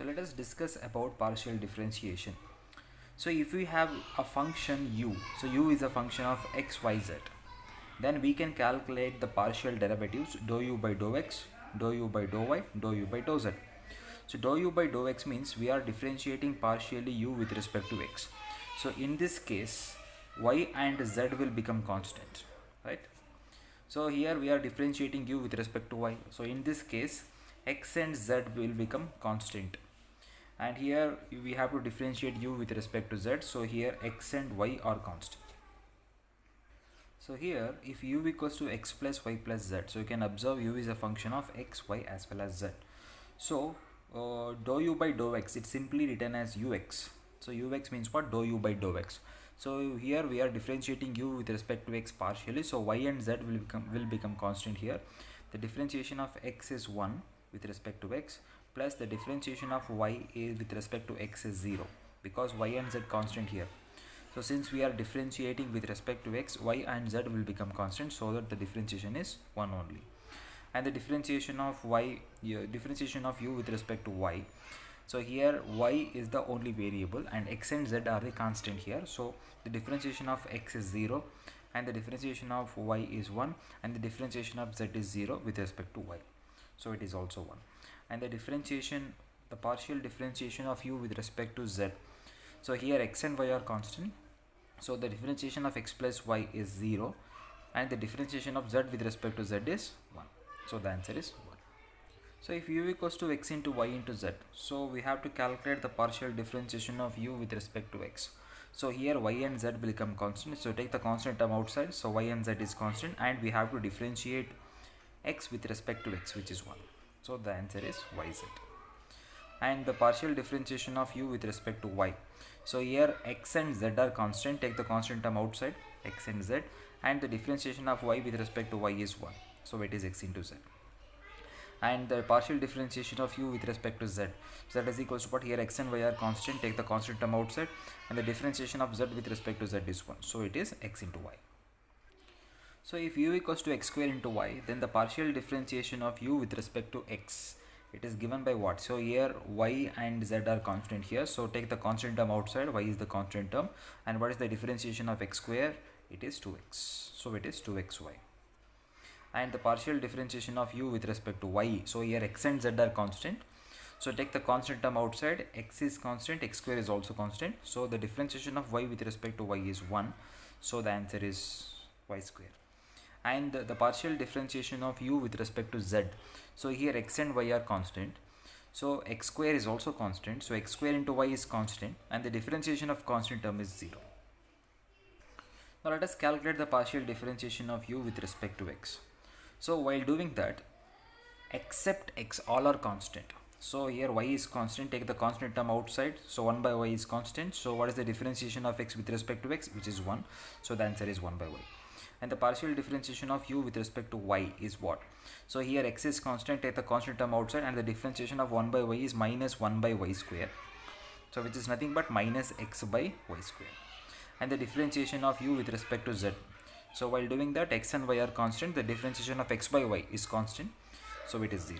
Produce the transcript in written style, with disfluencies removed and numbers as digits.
So let us discuss about partial differentiation. So if we have a function u, so u is a function of x, y, z, then we can calculate the partial derivatives dou u by dou x, dou u by dou y, dou u by dou z. So dou u by dou x means we are differentiating partially u with respect to x. So in this case, y and z will become constant, right? So here we are differentiating u with respect to y. So in this case, x and z will become constant. And here we have to differentiate u with respect to z. So here x and y are constant. So here if u equals to x plus y plus z, so you can observe u is a function of x, y as well as z. So dou u by dou x, it's simply written as ux. So ux means what? Dou u by dou x. So here we are differentiating u with respect to x partially. So y and z will become constant here. The differentiation of x is 1 with respect to x, plus the differentiation of y is with respect to x is 0, because y and z constant here. So since we are differentiating with respect to x, y and z will become constant, so that the differentiation is 1 only. And the differentiation of y, differentiation of u with respect to y, so here y is the only variable and x and z are the constant here. So the differentiation of x is 0 and the differentiation of y is 1 and the differentiation of z is 0 with respect to y. So it is also 1. And the differentiation, the partial differentiation of u with respect to z. So here x and y are constant. So the differentiation of x plus y is 0 and the differentiation of z with respect to z is 1. So the answer is 1. So if u equals to x into y into z, so we have to calculate the partial differentiation of u with respect to x. So here y and z will become constant. So take the constant term outside. So y and z is constant and we have to differentiate x with respect to x, which is 1. So the answer is yz. And the partial differentiation of u with respect to y. So here x and z are constant. Take the constant term outside, x and z, and the differentiation of y with respect to y is 1. So it is x into z. And the partial differentiation of u with respect to z. So that is equals to what? Here x and y are constant. Take the constant term outside, and the differentiation of z with respect to z is 1. So it is x into y. So if u equals to x square into y, then the partial differentiation of u with respect to x, it is given by what? So here y and z are constant here. So take the constant term outside, y is the constant term. And what is the differentiation of x square? It is 2x. So it is 2xy. And the partial differentiation of u with respect to y. So here x and z are constant. So take the constant term outside, x is constant, x square is also constant. So the differentiation of y with respect to y is 1. So the answer is y square. And the partial differentiation of u with respect to z. So here x and y are constant. So x square is also constant. So x square into y is constant and the differentiation of constant term is 0. Now let us calculate the partial differentiation of u with respect to x. So while doing that, except x, all are constant. So here y is constant, take the constant term outside. So 1 by y is constant. So what is the differentiation of x with respect to x? Which is 1. So the answer is 1 by y. And the partial differentiation of u with respect to y is what? So here x is constant, take the constant term outside, and the differentiation of 1 by y is minus 1 by y square. So which is nothing but minus x by y square. And the differentiation of u with respect to z. So while doing that, x and y are constant, the differentiation of x by y is constant. So it is 0.